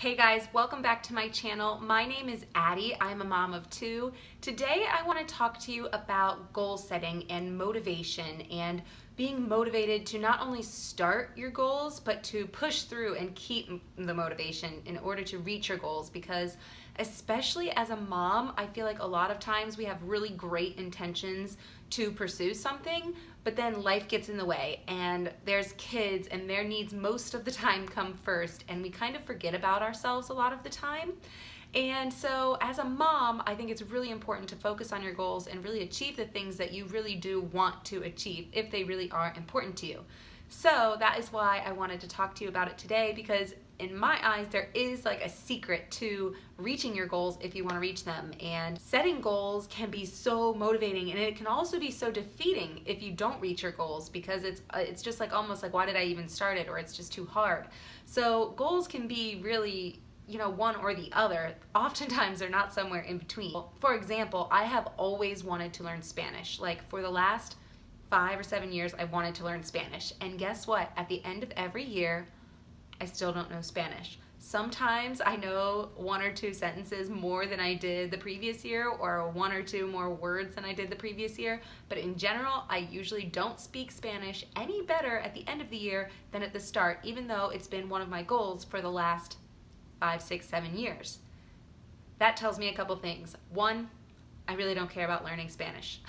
Hey guys, welcome back to my channel. My name is Addie. I'm a mom of two. Today I want to talk to you about goal setting and motivation and being motivated to not only start your goals but to push through and keep the motivation in order to reach your goals, because especially as a mom, I feel like a lot of times we have really great intentions to pursue something, but then life gets in the way and there's kids and their needs most of the time come first, and we kind of forget about ourselves a lot of the time. And so as a mom, I think it's really important to focus on your goals and really achieve the things that you really do want to achieve if they really are important to you. So that is why I wanted to talk to you about it today, because in my eyes, there is like a secret to reaching your goals if you want to reach them. And setting goals can be so motivating, and it can also be so defeating if you don't reach your goals, because it's just like almost like, why did I even start it? Or it's just too hard. So goals can be really, one or the other. Oftentimes they're not somewhere in between. For example, I have always wanted to learn Spanish. Like for the last 5 or 7 years, I wanted to learn Spanish. And guess what? At the end of every year, I still don't know Spanish. Sometimes I know 1 or 2 sentences more than I did the previous year, or 1 or 2 more words than I did the previous year. But in general, I usually don't speak Spanish any better at the end of the year than at the start, even though it's been one of my goals for the last 5, 6, 7 years. That tells me a couple things. 1, I really don't care about learning Spanish.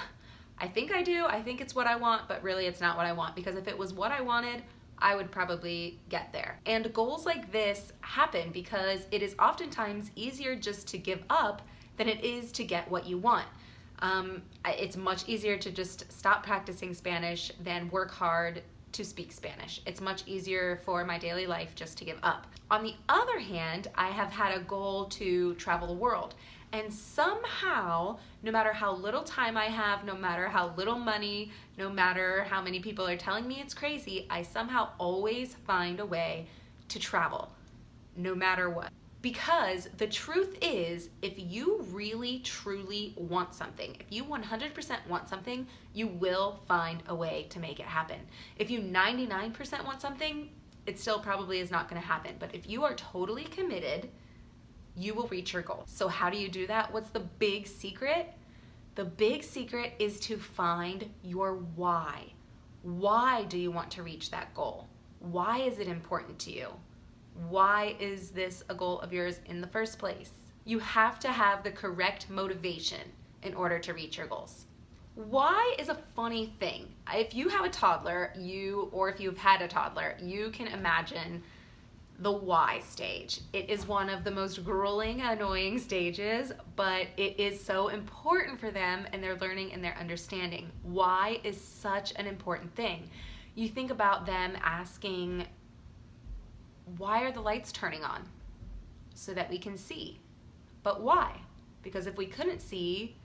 I think I do, I think it's what I want, but really it's not what I want, because if it was what I wanted, I would probably get there. And goals like this happen because it is oftentimes easier just to give up than it is to get what you want. It's much easier to just stop practicing Spanish than work hard to speak Spanish. It's much easier for my daily life just to give up. On the other hand, I have had a goal to travel the world. And somehow, no matter how little time I have, no matter how little money, no matter how many people are telling me it's crazy, I somehow always find a way to travel, no matter what. Because the truth is, if you really, truly want something, if you 100% want something, you will find a way to make it happen. If you 99% want something, it still probably is not going to happen. But if you are totally committed, you will reach your goal. So how do you do that? What's the big secret? The big secret is to find your why. Why do you want to reach that goal? Why is it important to you? Why is this a goal of yours in the first place? You have to have the correct motivation in order to reach your goals. Why is a funny thing. If you have a toddler, or if you've had a toddler, you can imagine the why stage. It is one of the most grueling, annoying stages, but it is so important for them and their learning and their understanding. Why is such an important thing. You think about them asking, why are the lights turning on? So that we can see. But why? Because if we couldn't see,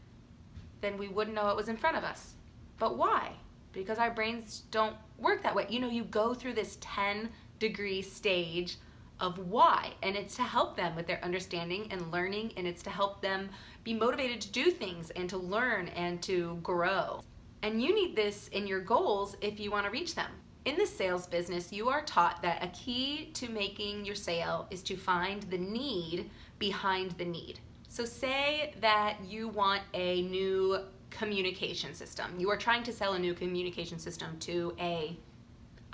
then we wouldn't know what was in front of us. But why? Because our brains don't work that way. You go through this 10-degree stage of why, and it's to help them with their understanding and learning, and it's to help them be motivated to do things and to learn and to grow. And you need this in your goals if you want to reach them. In the sales business, you are taught that a key to making your sale is to find the need behind the need. So say that you want a new communication system. You are trying to sell a new communication system to a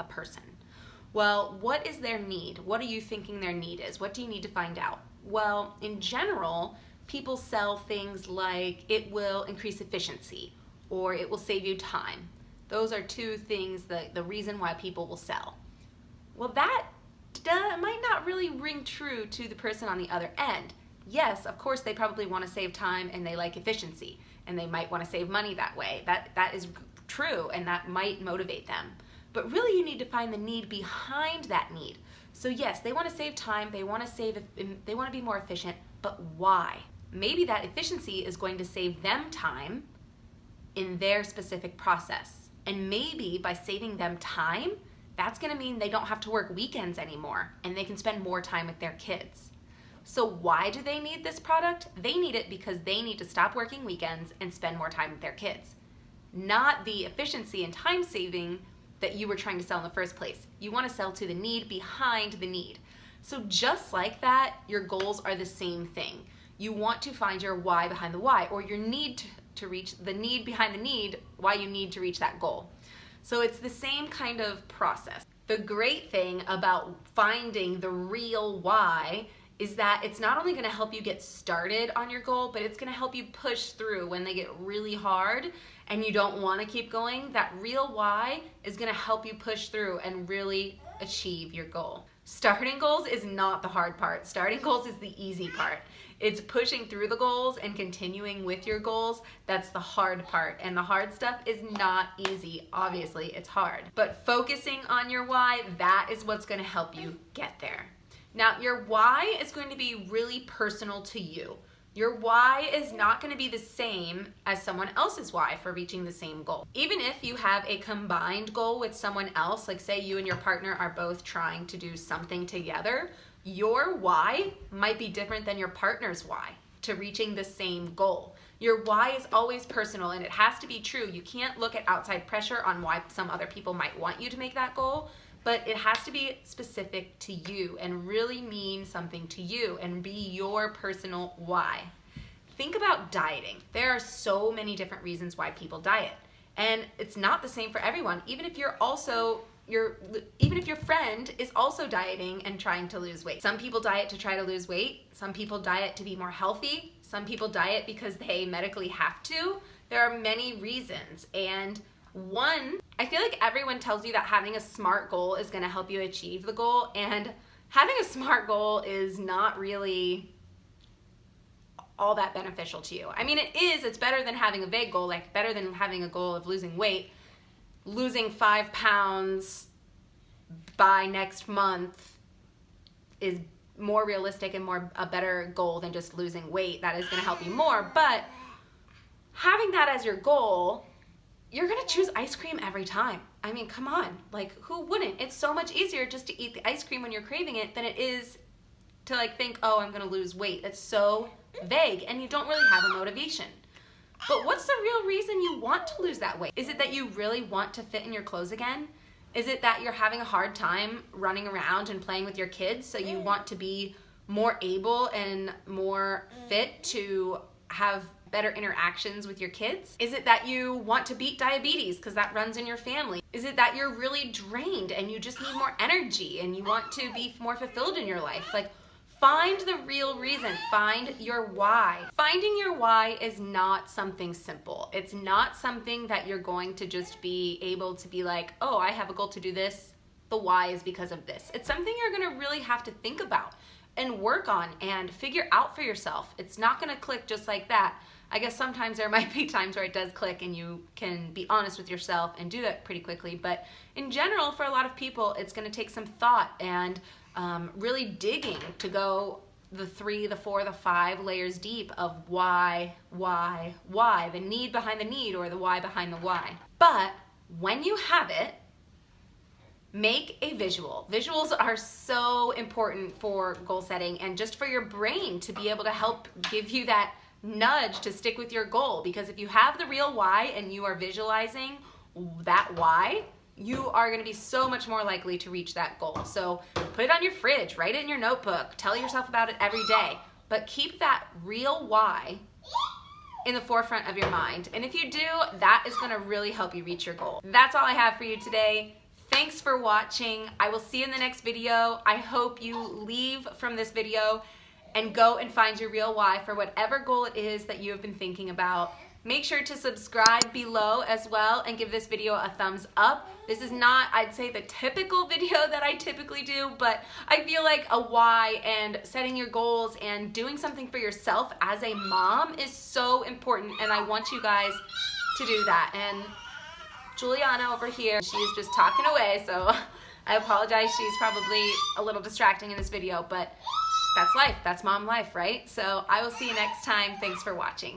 person. Well, what is their need? What are you thinking their need is? What do you need to find out? Well, in general, people sell things like it will increase efficiency or it will save you time. Those are 2 things, the reason why people will sell. Well, that might not really ring true to the person on the other end. Yes, of course, they probably want to save time and they like efficiency, and they might want to save money that way. That is true, and that might motivate them. But really, you need to find the need behind that need. So yes, they want to save time, they want to be more efficient, but why? Maybe that efficiency is going to save them time in their specific process. And maybe by saving them time, that's going to mean they don't have to work weekends anymore and they can spend more time with their kids. So why do they need this product? They need it because they need to stop working weekends and spend more time with their kids. Not the efficiency and time saving that you were trying to sell in the first place. You want to sell to the need behind the need. So just like that, your goals are the same thing. You want to find your why behind the why, or your need to reach the need behind the need, why you need to reach that goal. So it's the same kind of process. The great thing about finding the real why is that it's not only going to help you get started on your goal, but it's going to help you push through when they get really hard and you don't want to keep going. That real why is going to help you push through and really achieve your goal. Starting goals is not the hard part. Starting goals is the easy part. It's pushing through the goals and continuing with your goals. That's the hard part. And the hard stuff is not easy. Obviously, it's hard. But focusing on your why, that is what's going to help you get there. Now, your why is going to be really personal to you. Your why is not going to be the same as someone else's why for reaching the same goal. Even if you have a combined goal with someone else, like say you and your partner are both trying to do something together, your why might be different than your partner's why to reaching the same goal. Your why is always personal, and it has to be true. You can't look at outside pressure on why some other people might want you to make that goal, but it has to be specific to you and really mean something to you and be your personal why. Think about dieting. There are so many different reasons why people diet, and it's not the same for everyone. Even if your friend is also dieting and trying to lose weight. Some people diet to try to lose weight. Some people diet to be more healthy. Some people diet because they medically have to. There are many reasons, and I feel like everyone tells you that having a SMART goal is going to help you achieve the goal, and having a SMART goal is not really all that beneficial to you. I mean, it's better than having a vague goal, like better than having a goal of losing weight. Losing 5 pounds by next month is more realistic and a better goal than just losing weight. That is going to help you more, but having that as your goal, you're gonna choose ice cream every time. I mean, come on, like who wouldn't? It's so much easier just to eat the ice cream when you're craving it than it is to like think, oh, I'm gonna lose weight. It's so vague and you don't really have a motivation. But what's the real reason you want to lose that weight? Is it that you really want to fit in your clothes again? Is it that you're having a hard time running around and playing with your kids, so you want to be more able and more fit to have better interactions with your kids? Is it that you want to beat diabetes because that runs in your family? Is it that you're really drained and you just need more energy and you want to be more fulfilled in your life? Like, find the real reason. Find your why. Finding your why is not something simple. It's not something that you're going to just be able to be like, oh, I have a goal to do this. The why is because of this. It's something you're going to really have to think about and work on and figure out for yourself. It's not going to click just like that. I guess sometimes there might be times where it does click and you can be honest with yourself and do that pretty quickly. But in general, for a lot of people, it's going to take some thought and really digging to go the 3, the 4, the 5 layers deep of why, the need behind the need or the why behind the why. But when you have it, make a visual. Visuals are so important for goal setting and just for your brain to be able to help give you that nudge to stick with your goal. Because if you have the real why and you are visualizing that why, you are going to be so much more likely to reach that goal. So put it on your fridge, write it in your notebook, tell yourself about it every day, but keep that real why in the forefront of your mind. And if you do, that is going to really help you reach your goal. That's all I have for you today. Thanks for watching. I will see you in the next video. I hope you leave from this video and go and find your real why for whatever goal it is that you have been thinking about. Make sure to subscribe below as well and give this video a thumbs up. This is not, I'd say, the typical video that I typically do, but I feel like a why and setting your goals and doing something for yourself as a mom is so important, and I want you guys to do that. And Juliana over here, she's just talking away, so I apologize. She's probably a little distracting in this video, but that's life. That's mom life, right? So I will see you next time. Thanks for watching.